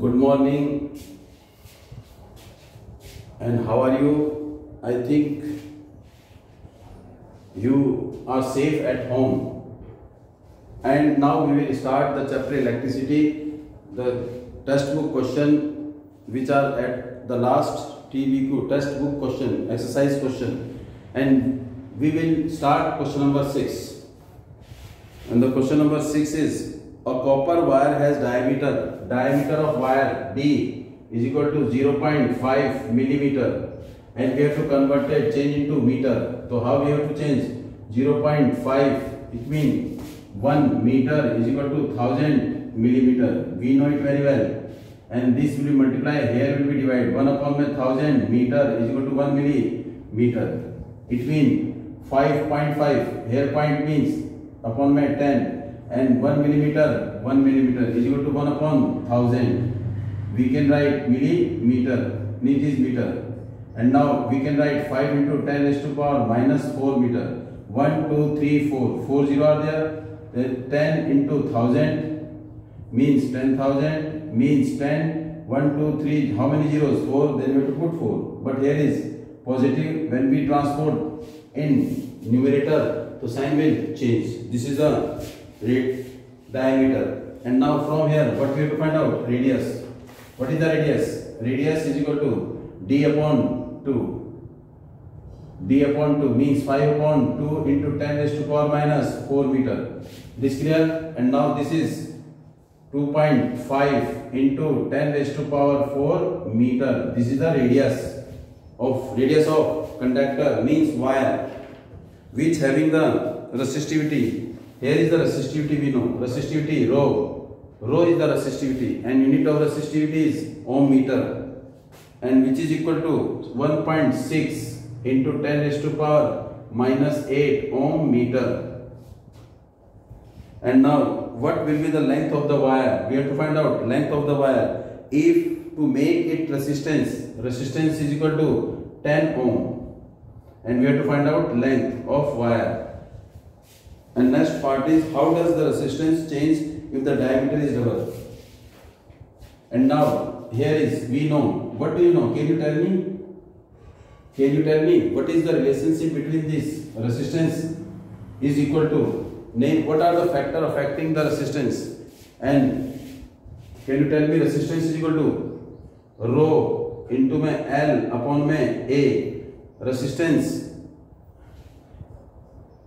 Good morning, and how are you? I think you are safe at home. And now we will start the chapter electricity, the textbook question which are at the last TBQ, textbook question, exercise question, and we will start question number 6. And the question number 6 is, a copper wire has diameter of wire D is equal to 0.5 millimeter, and we have to convert it, change into meter. So how we have to change? 0.5, it means 1 meter is equal to 1000 millimeter. We know it very well. And this will be multiplied, here will be divided. 1 upon 1000 meter is equal to 1 millimeter. It means 5.5, here point means upon 10. And 1 millimeter is equal to 1 upon 1000. We can write millimeter, it is meter. And now we can write 5 into 10 raised to power minus 4 meter. 1, 2, 3, 4. 4 0 are there. Then 10 into 1000 means 10,000 means 10. 1, 2, 3. How many zeros? 4. Then we have to put 4. But here is positive. When we transport in numerator, the sign will change. This is the diameter. And now from here, what we have to find out? Radius. What is the radius? Radius is equal to D upon 2. D upon 2 means 5 upon 2 into 10 raised to power minus 4 meter. This clear? And now this is 2.5 into 10 raised to power 4 meter. This is the radius of conductor, means wire, which having the resistivity. Here is the resistivity we know. Resistivity rho. Rho is the resistivity, and unit of resistivity is ohm meter, and which is equal to 1.6 into 10 raised to power minus 8 ohm meter. And now what will be the length of the wire? We have to find out length of the wire. If to make it resistance is equal to 10 ohm, and we have to find out length of wire. And next part is, how does the resistance change if the diameter is double? And now here is, we know. What do you know? Can you tell me? Can you tell me what is the relationship between this? Resistance is equal to, name what are the factors affecting the resistance? And can you tell me resistance is equal to rho into my L upon my A. Resistance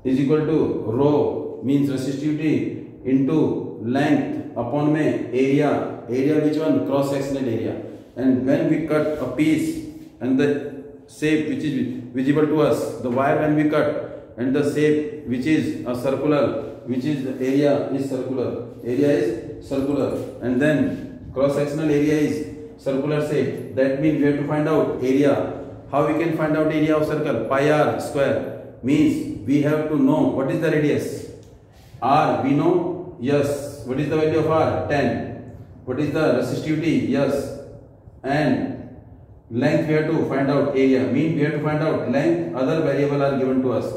is equal to rho means resistivity into length upon my area. Area which one? Cross sectional area. And when we cut a piece and the shape which is visible to us, the wire when we cut, and the shape which is a circular, which is the area is circular. Area is circular, and then cross sectional area is circular shape. That means we have to find out area. How we can find out area of circle? Pi r square means we have to know what is the radius. R we know, yes. What is the value of R? 10. What is the resistivity? Yes. And length we have to find out. Area means we have to find out length. Other variable are given to us,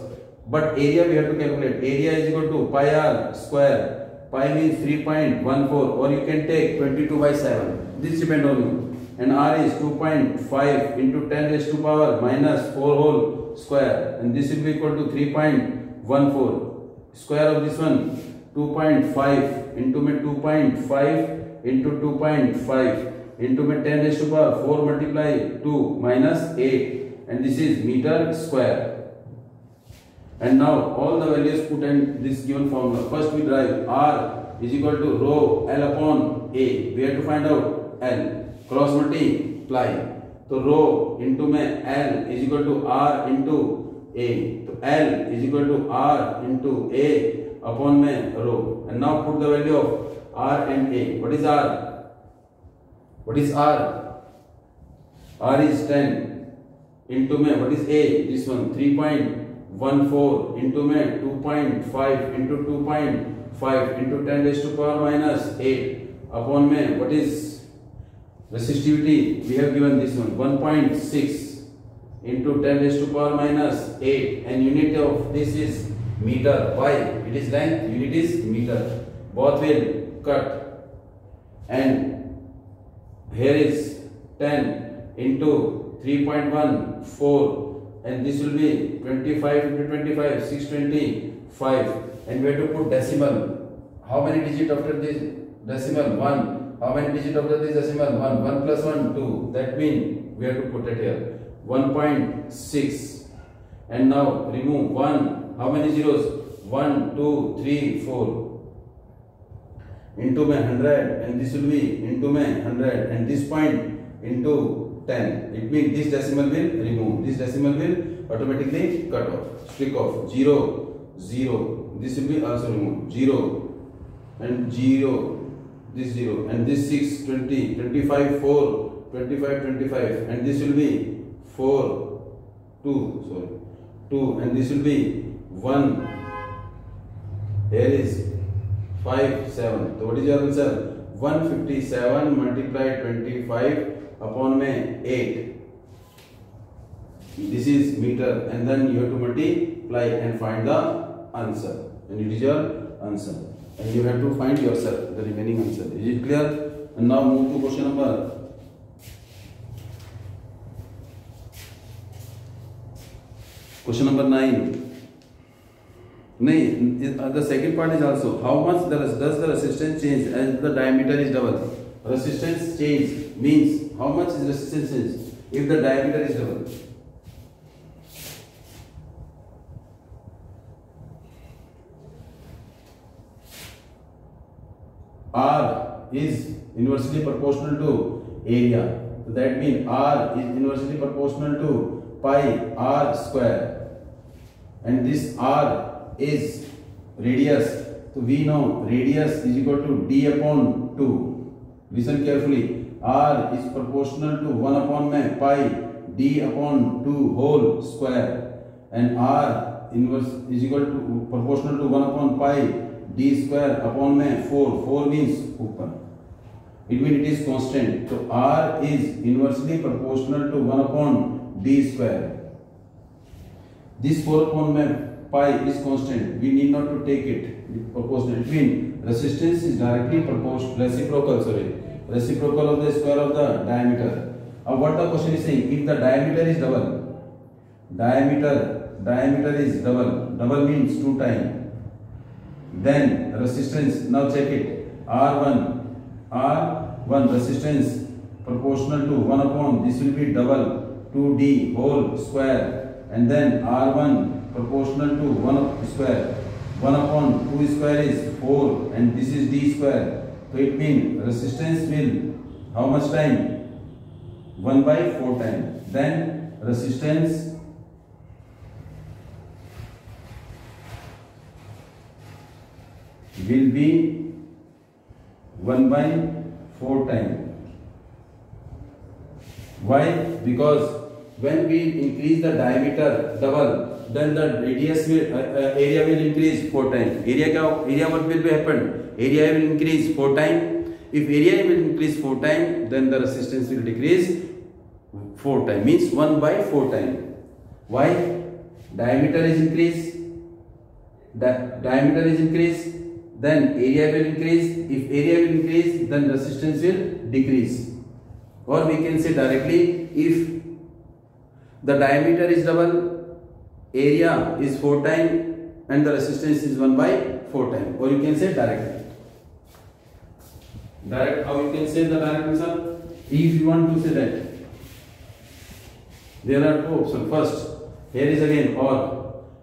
but area we have to calculate. Area is equal to pi r square. Pi means 3.14, or you can take 22/7. This depends on you. And r is 2.5 into 10 raised to power minus 4 whole square, and this will be equal to 3.14. Square of this one, 2.5 into 2.5 into 2.5 into 10 raised to power 4 multiply 2 minus 8, and this is meter square. And now all the values put in this given formula. First we derive R is equal to rho L upon A. We have to find out L. Cross multiply. So rho into my L is equal to R into A. So L is equal to R into A upon my rho. And now put the value of R and A. What is R? What is R? R is 10 into my, what is A? This one, 3.14 into my 2.5 into 2.5 into 10 raised to power minus 8 upon my, what is resistivity? We have given this one, 1.6 into 10 raised to power minus 8, and unit of this is meter. Why? It is length, unit is meter. Both will cut, and here is 10 into 3.14, and this will be 25 into 25, 625, and we have to put decimal. How many digit after this decimal? 1. How many digit after this decimal? 1. 1 plus 1, 2. That means we have to put it here. 1.6. And now remove 1. How many zeros? 1, 2, 3, 4. Into में 100, and this will be into में 100, and this point into 10. It means this decimal will remove. This decimal will automatically cut off. Streak off. 0, 0. This will be also removed. 0 and 0. This 0 and this 6, 20, 25, 4, 25, 25, and this will be 4, 2. Sorry. 2, and this will be 1. Here is 5, 7. So what is your answer? 157 multiplied 25 upon में 8. This is meter, and then you have to multiply and find the answer, and it is your answer, and you have to find yourself the remaining answer. Is it clear? And now move to question number 9. The second part is also how much does the resistance change as the diameter is double. Resistance change means how much is resistance change if the diameter is double. R is inversely proportional to area. So that means R is inversely proportional to pi r square, and this R is radius. So we know radius is equal to d upon 2. Listen carefully. R is proportional to 1 upon pi d upon 2 whole square, and R inverse is equal to proportional to 1 upon pi d square upon 4. 4 means open. It means it is constant. So R is inversely proportional to 1 upon d square. This 4 upon pi is constant. We need not to take it proportional. It means resistance is directly reciprocal of the square of the diameter. What the question is saying? If the diameter is double, diameter is double means 2 times. Then resistance. Now check it. R1 resistance proportional to 1 upon. This will be double 2d whole square, and then R1 proportional to 1 square. 1 upon 2 square is 4, and this is d square. So it means resistance will how much time? 1 by 4 times. Then resistance will be 1 by 4 times. Why? Because when we increase the diameter double, then the radius will area will increase 4 times. Area what will be happen? Area will increase 4 times. If area will increase 4 times, then the resistance will decrease 4 times. Means 1 by 4 times. Why? Diameter is increased. Diameter is increased. Then area will increase. If area will increase, then resistance will decrease. Or we can say directly, if the diameter is double, area is 4 times, and the resistance is 1 by 4 times. Or you can say directly. How you can say the direct answer? If you want to say that, there are 2 options. First, here is again or.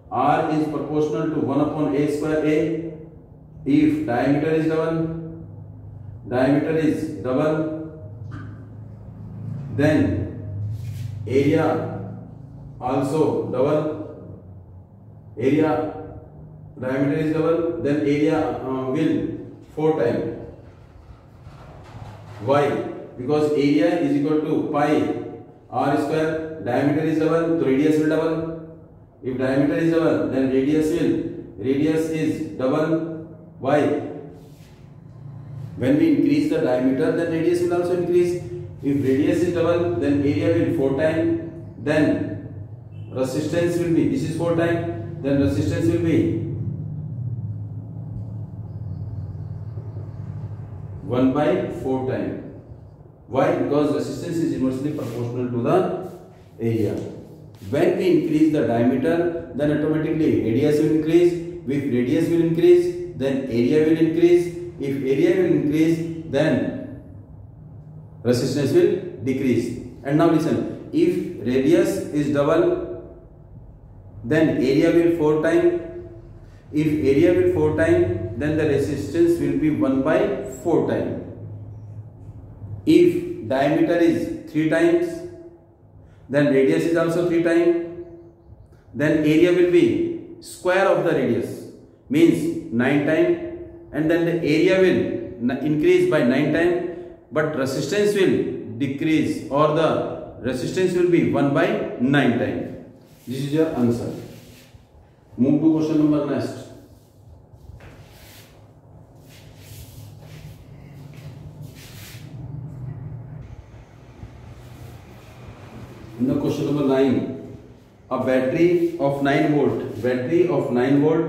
R is proportional to 1 upon a square a. If diameter is double, then area also double. Diameter is double, then area will 4 times. Why? Because area is equal to pi r square. Diameter is double, so radius will double. If diameter is double, then radius is double. Why? When we increase the diameter, then radius will also increase. If radius is double, then area will 4 times. Then resistance will be, this is 4 times, then resistance will be 1 by 4 times. Why? Because resistance is inversely proportional to the area. When we increase the diameter, then automatically radius will increase. If radius will increase, then area will increase. If area will increase, then resistance will decrease. And now listen, if radius is double, then area will 4 times. If area will 4 times, then the resistance will be 1 by 4 times. If diameter is 3 times, then radius is also 3 times. Then area will be square of the radius, means 9 times, and then the area will increase by 9 times, but resistance will decrease, or the resistance will be 1 by 9 times. This is your answer. Move to question number next. In the question number 9, a battery of 9 volt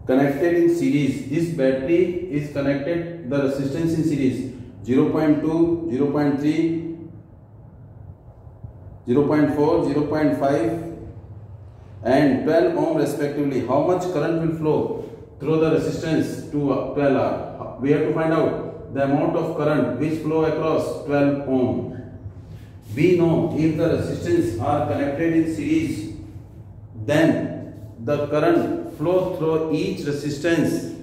connected in series. This battery is connected, the resistance in series 0.2, 0.3, 0.4, 0.5 and 12 ohm respectively. How much current will flow through the resistance to 12R? We have to find out the amount of current which flow across 12 ohm. We know if the resistance are connected in series, then the current flow through each resistance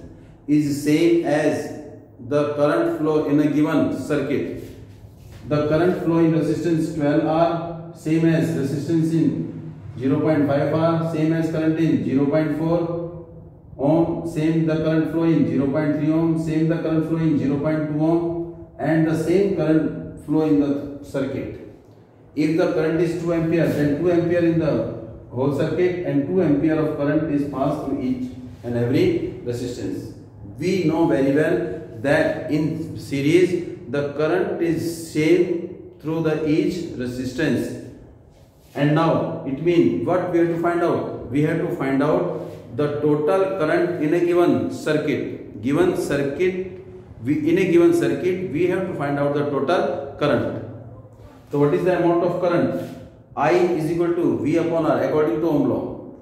is same as the current flow in a given circuit. The current flow in resistance 12R same as resistance in 0.5R, same as current in 0.4 ohm, same the current flow in 0.3 ohm, same the current flow in 0.2 ohm, and the same current flow in the circuit. If the current is 2 ampere, then 2 ampere in the whole circuit and 2 ampere of current is passed through each and every resistance. We know very well that in series the current is same through the each resistance. And now it means what we have to find out? We have to find out the total current in a given circuit. In a given circuit, we have to find out the total current. So what is the amount of current? I is equal to V upon R according to Ohm law.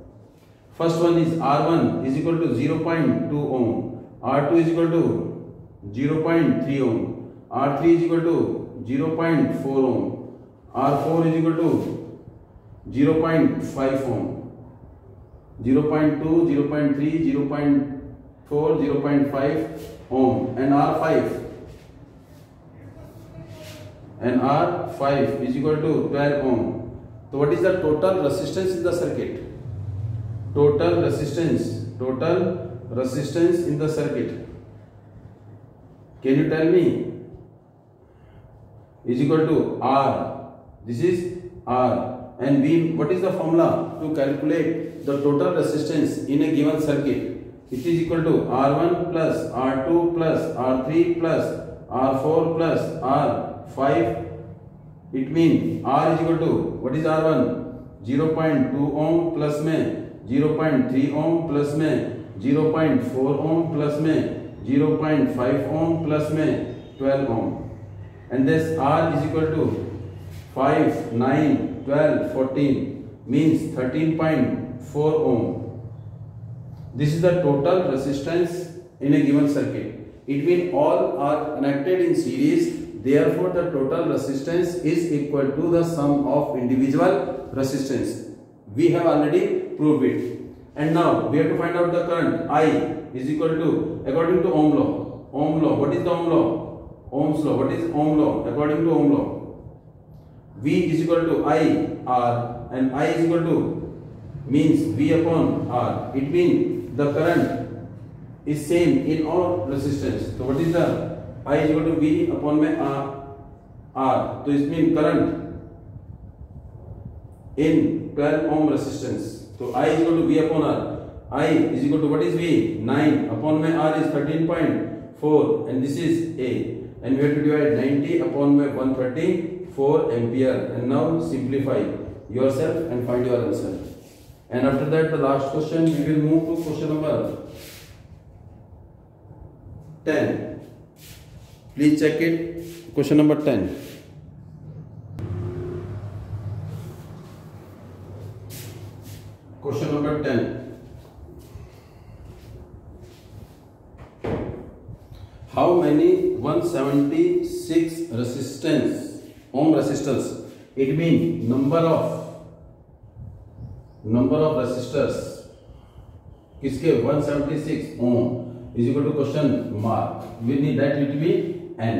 First one is R1 is equal to 0.2 ohm, R2 is equal to 0.3 ohm, R3 is equal to 0.4 ohm, R4 is equal to 0.5 ohm, 0.2, 0.3, 0.4, 0.5 ohm, and R5 is equal to 12 ohm. So what is the total resistance in the circuit? Total resistance in the circuit. Can you tell me? Is equal to R. This is R. And what is the formula to calculate the total resistance in a given circuit? It is equal to R1 plus R2 plus R3 plus R4 plus R5. It means R is equal to, what is R1? 0.2 ohm plus में 0.3 ohm plus में 0.4 ohm plus में 0.5 ohm plus में 12 ohm. And this R is equal to 5, 9, 12, 14 means 13.4 ohm. This is the total resistance in a given circuit. It means all are connected in series. Therefore, the total resistance is equal to the sum of individual resistance. We have already proved it. And now we have to find out the current. I is equal to, according to Ohm law. Ohm law. What is the Ohm law? Ohm's law. What is Ohm law? According to Ohm law, V is equal to I R, and I is equal to means V upon R. It means the current is same in all resistance. So what is the I is equal to V upon में R. So it means current in 12 ohm resistance. So I is equal to V upon R. I is equal to, what is V? 9 upon में R is 13.4, and this is A. And we have to divide 90 upon में 134 ampere. And now simplify yourself and find your answer. And after that, the last question, we will move to question number 10. Please check it. Question number 10. Question number 10. How many 176 ohm resistors? It means number of resistors. किसके 176 ohm is equal to question mark. We need that it will be n.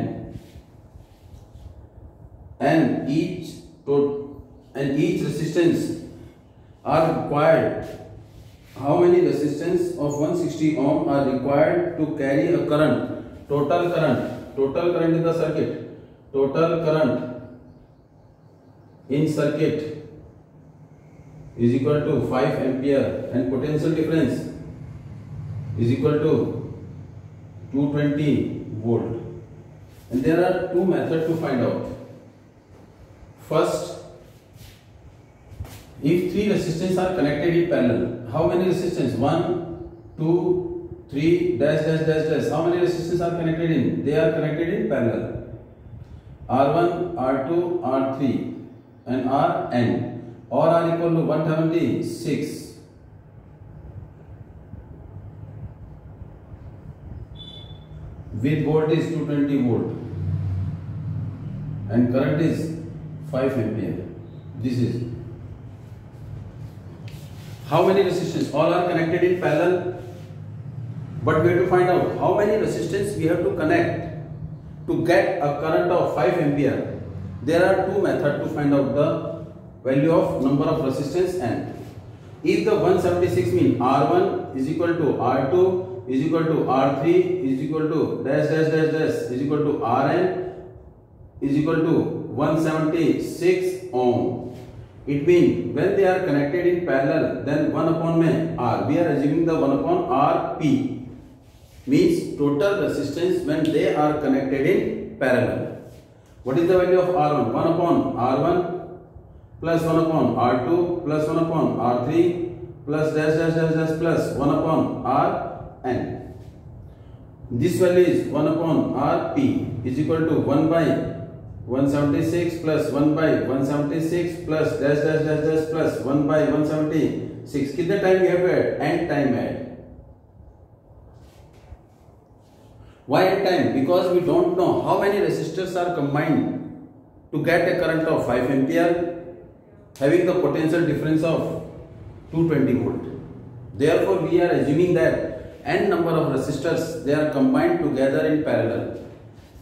And each resistance are required. How many resistance of 160 ohm are required to carry a current? Total current in the circuit. Total current in circuit is equal to 5 ampere and potential difference is equal to 220 volt. And there are two methods to find out. First, if three resistors are connected in parallel, how many resistors? 1, 2, 3, dash. How many resistors are connected in? They are connected in parallel. R1, R2, R3 and Rn. All are equal to 176. With voltage 220 volt and current is 5 ampere. This is how many resistors? All are connected in parallel, but we have to find out how many resistors we have to connect to get a current of 5 ampere. There are two methods to find out the value of number of resistors. And if the 176 means R1 is equal to R2 is equal to R3 is equal to dash is equal to Rn is equal to 176 ohm. It means when they are connected in parallel, then 1 upon R. We are assuming the 1 upon Rp means total resistance when they are connected in parallel. What is the value of R1? 1 upon R1 plus 1 upon R2 plus 1 upon R3 plus dash plus 1 upon Rn. This value is 1 upon Rp is equal to 1 by 176 plus 1 by 176 plus dash plus 1 by 176. कितने time we have to add? N time add. Why N time? Because we don't know how many resistors are combined to get a current of 5 ampere having the potential difference of 220 volt. Therefore, we are assuming that n number of resistors they are combined together in parallel.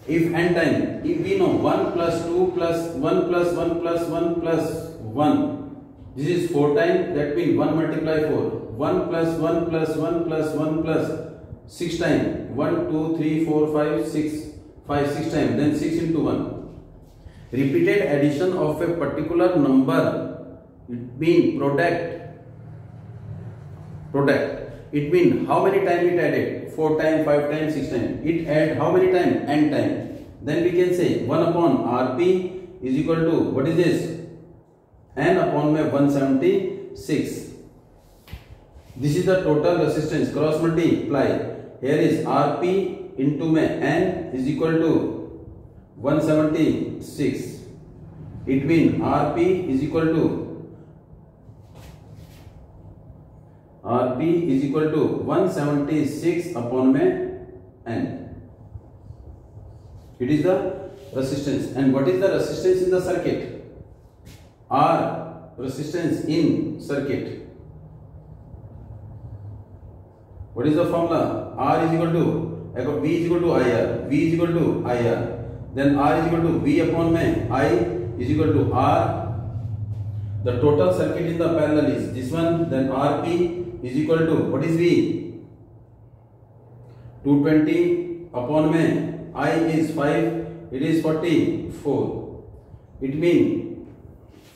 If n time, if we know 1 plus 2 plus 1 plus 1 plus 1 plus 1, this is 4 times, that means 1 multiply 4. 1 plus 1 plus 1 plus 1 plus 6 times. 1, 2, 3, 4, 5, 6. 5, 6 times, then 6 into 1. Repeated addition of a particular number, it means product. It means how many times it added? 4 times, 5 times, 6 times. It add how many times? N times. Then we can say 1 upon Rp is equal to, what is this? N upon 176. This is the total resistance. Cross multiply. Here is Rp into N is equal to 176. It means Rp is equal to 176 upon N. It is the resistance. And what is the resistance in the circuit? R resistance in circuit. What is the formula? R is equal to V is equal to IR. V is equal to IR. Then R is equal to V upon I is equal to R. The total circuit in the parallel is this one. Then Rp is equal to, what is V? 220 upon I is 5. It is 44. It means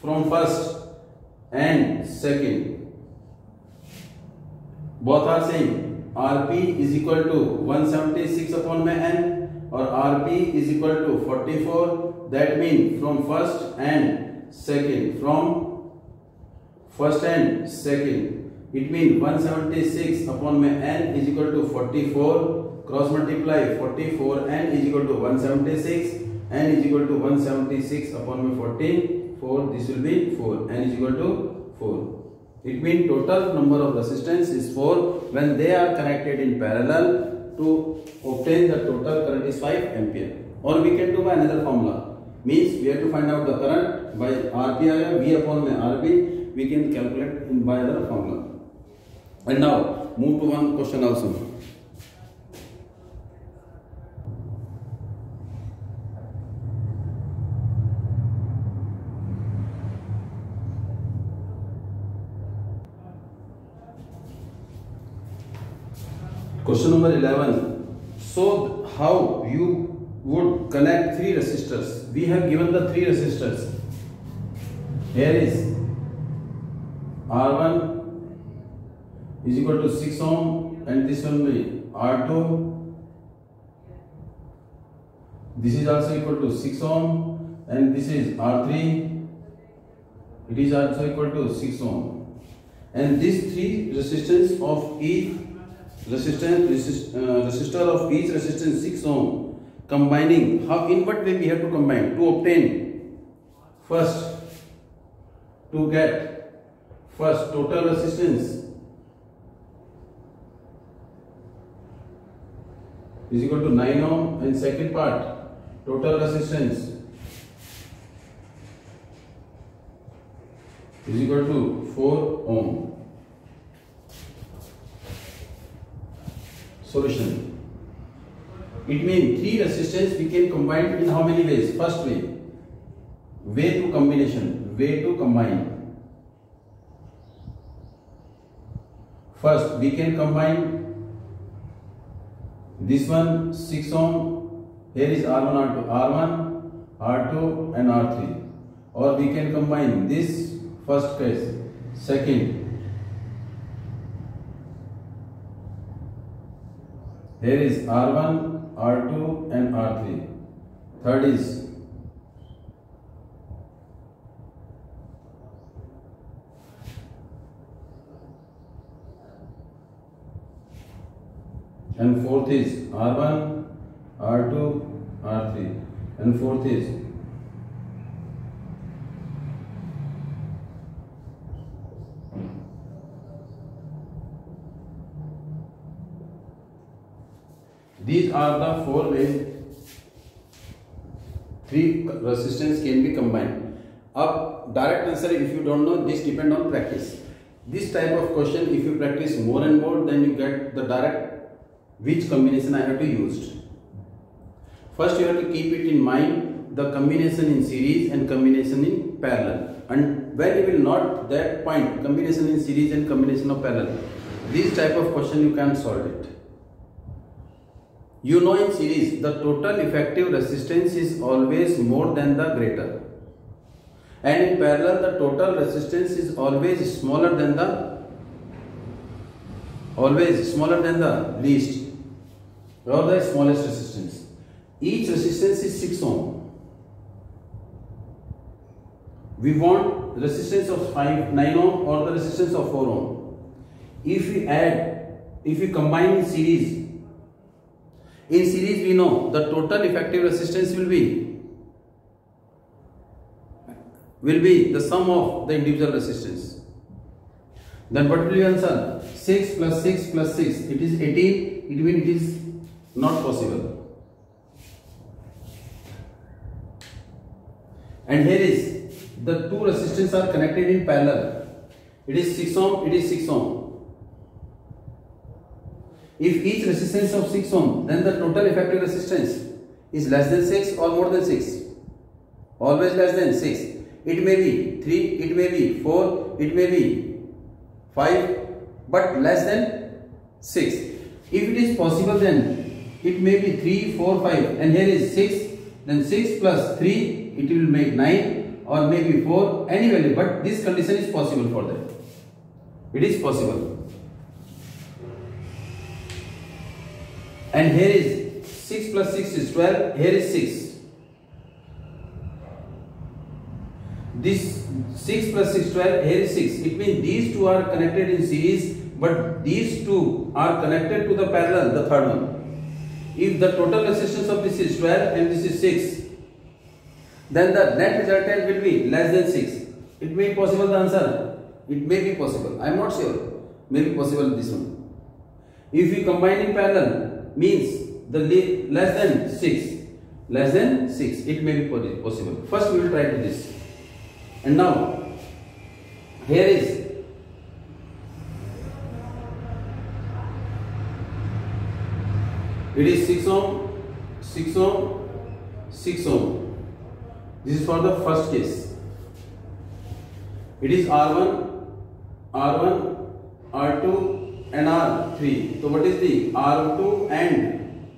from first and second, both are same. Rp is equal to 176 upon N or Rp is equal to 44. That means from first and second. From first and second. It means 176 upon N is equal to 44. cross multiply 44, n is equal to 176, n is equal to 176 upon 44, this will be 4, n is equal to 4. It means total number of resistance is 4 when they are connected in parallel. To obtain the total current is 5 ampere. Or we can do by another formula. Means we have to find out the current by RP V upon RB. We can calculate in by other formula. And now move to one question also. Question number 11. So how you would connect three resistors? We have given the three resistors. Here is R1 is equal to 6 ohm and this will be R2. This is also equal to 6 ohm and this is R3. It is also equal to 6 ohm. And these three resistance of each resistor of each resistance 6 ohm, combining, how, in what way we have to combine to obtain first, to get first total resistance is equal to 9 ohm and second part total resistance is equal to 4 ohm. Solution. It means three resistance we can combine in how many ways? First way to combination, way to combine. First we can combine this one 6 ohm, here is R1, R2, R2 and R3, or we can combine this first case, second. Here is R1, R2 and R3. Third is and fourth is R1, R2, R3 and fourth is these are the four ways three resistance can be combined. Up direct answer if you don't know, this depend on practice. This type of question if you practice more and more, then you get the direct which combination I have to use. First you have to keep it in mind the combination in series and combination in parallel, and when you will not that point combination in series and combination of parallel, this type of question you can solve it. You know in series the total effective resistance is always more than the greater, and in parallel the total resistance is always smaller than the least or the smallest resistance. Each resistance is 6 ohm. We want resistance of 9 ohm or the resistance of 4 ohm. If we combine in series we know the total effective resistance will be the sum of the individual resistance. Then what will be answer? 6 plus 6 plus 6, it is 18. It means it is not possible. And here is the two resistors are connected in parallel. It is 6 ohm, it is 6 ohm. If each resistance of 6 ohm, then the total effective resistance is less than 6 or more than 6. Always less than 6. It may be 3, it may be 4, it may be 5, but less than 6. If it is possible, then it may be 3, 4, 5, and here is 6. Then 6 plus 3, it will make 9, or maybe 4, any value. But this condition is possible for that. It is possible. And here is 6 plus 6 is 12, here is 6. This 6 plus 6 12, here is 6. It means these two are connected in series, but these two are connected to the parallel, the third one. if the total resistance of this is 12 and this is 6, then the net resultant will be less than 6. It may be possible the answer. It may be possible. I am not sure. May be possible this one. If we combine in parallel, means the less than 6. Less than 6. It may be possible. First we will try to this. And now, here is it is 6 ohm, 6 ohm, 6 ohm. This is for the first case. It is R1, R1, R2 and R3. So what is the R2 and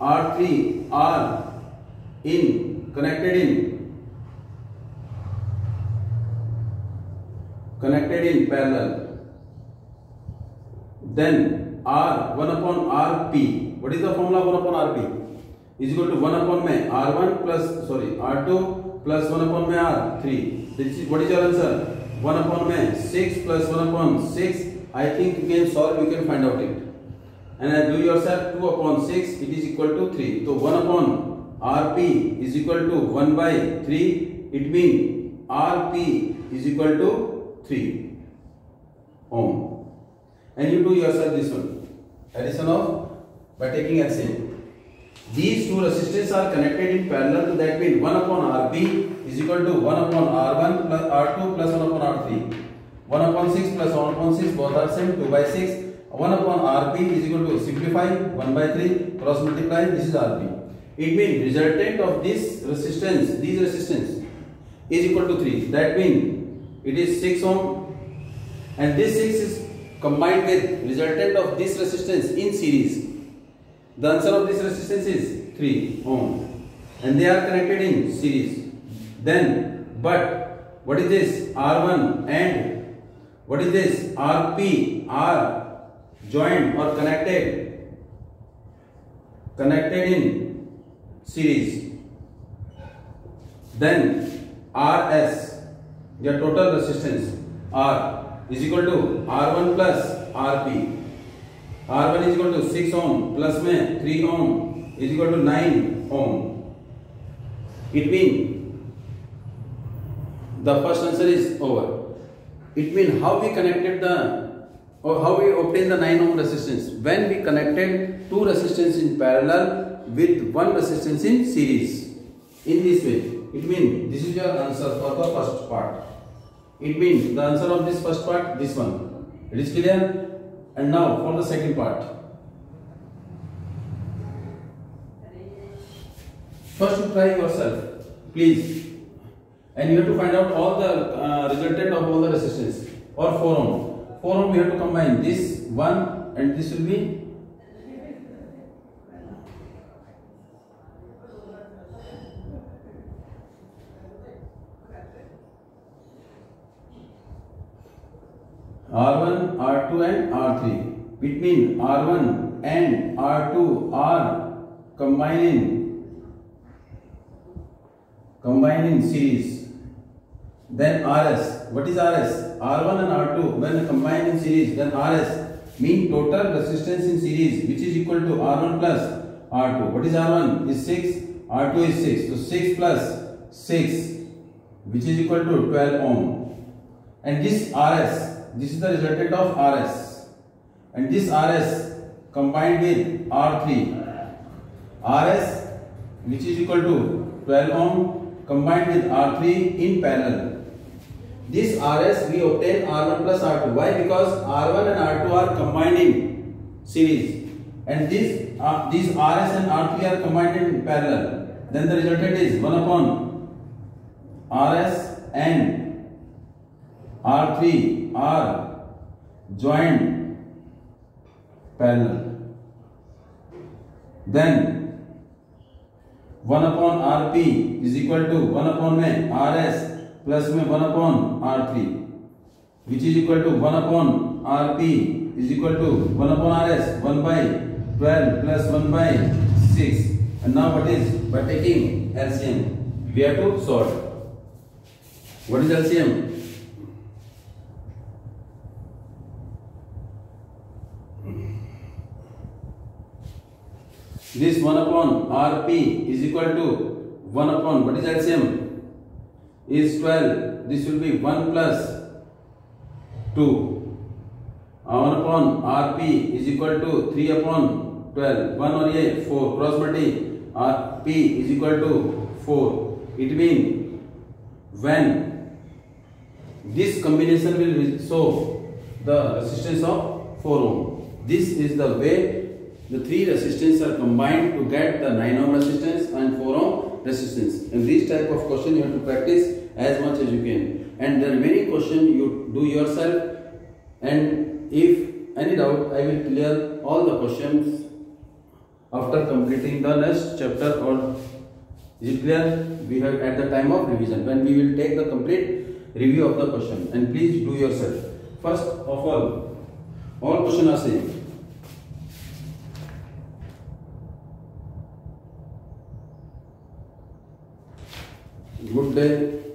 R3 are connected in parallel. Then R1 upon Rp. What is the formula 1 upon Rp? Is equal to 1 upon में R1 plus R2 plus 1 upon में R3. This is what is your answer? 1 upon में 6 plus 1 upon 6. I think you can solve. You can find out it. And do yourself 2 upon 6. It is equal to 3. So 1 upon Rp is equal to 1 by 3. It means Rp is equal to 3 ohm. And you do yourself this one. Addition of by taking LCM. These two resistors are connected in parallel, to that means 1 upon Rp is equal to 1 upon R1 plus R2 plus 1 upon R3. 1 upon 6 plus 1 upon 6 both are same, 2 by 6. 1 upon Rp is equal to simplify 1 by 3 cross multiply, this is Rp. It means resultant of this resistance, these resistance is equal to 3. That means it is 6 ohm and this 6 is combined with resultant of this resistance in series. The answer of this resistance is 3 ohm and they are connected in series. Then, but what is this? R1 and what is this? Rp are joined or connected in series. Then Rs, your total resistance R is equal to R1 plus Rp. R1 is equal to 6 ohm plus में 3 ohm is equal to 9 ohm. It means the first answer is over. It means how we connected how we obtained the 9 ohm resistance when we connected two resistance in parallel with one resistance in series. In this way, it means this is your answer for the first part. It means the answer of this first part, this one. It is clear? And now for the second part. First you try yourself, please. And you have to find out all the resultant of all the resistance or 4 ohm. 4 ohm we have to combine this one and this will be R1, R2 and R3. It means R1 and R2 are combined in series. Then Rs. What is Rs? R1 and R2 when combined in series, then Rs mean total resistance in series, which is equal to R1 plus R2. What is R1? Is 6. R2 is 6. So 6 plus 6, which is equal to 12 ohm. And this Rs, this is the resultant of Rs, and this Rs combined with R3, Rs which is equal to 12 ohm combined with R3 in parallel. This Rs we obtain R1 plus R2. Why? Because R1 and R2 are combined in series, and these Rs and R3 are combined in parallel. Then the resultant is 1 upon Rs and R3 are joined parallel. Then 1 upon Rp is equal to 1 upon Rs plus 1 upon R3, which is equal to 1 upon Rp is equal to 1 upon Rs, 1 by 12 plus 1 by 6. And now what is? By taking LCM, we have to solve. What is LCM? This 1 upon Rp is equal to 1 upon, what is LCM? Is 12. This will be 1 plus 2. 1 upon Rp is equal to 3 upon 12. 1 और ये 4 cross multi Rp is equal to 4. It means when this combination will show the resistance of 4 ohm. This is the way the three resistance are combined to get the 9 ohm resistance and 4 ohm resistance. And this type of question you have to practice as much as you can. And the remaining question you do yourself. And if any doubt, I will clear all the questions after completing the next chapter. Or is it clear? We have at the time of revision when we will take the complete review of the question. And please do yourself. First of all questions are same. Good day.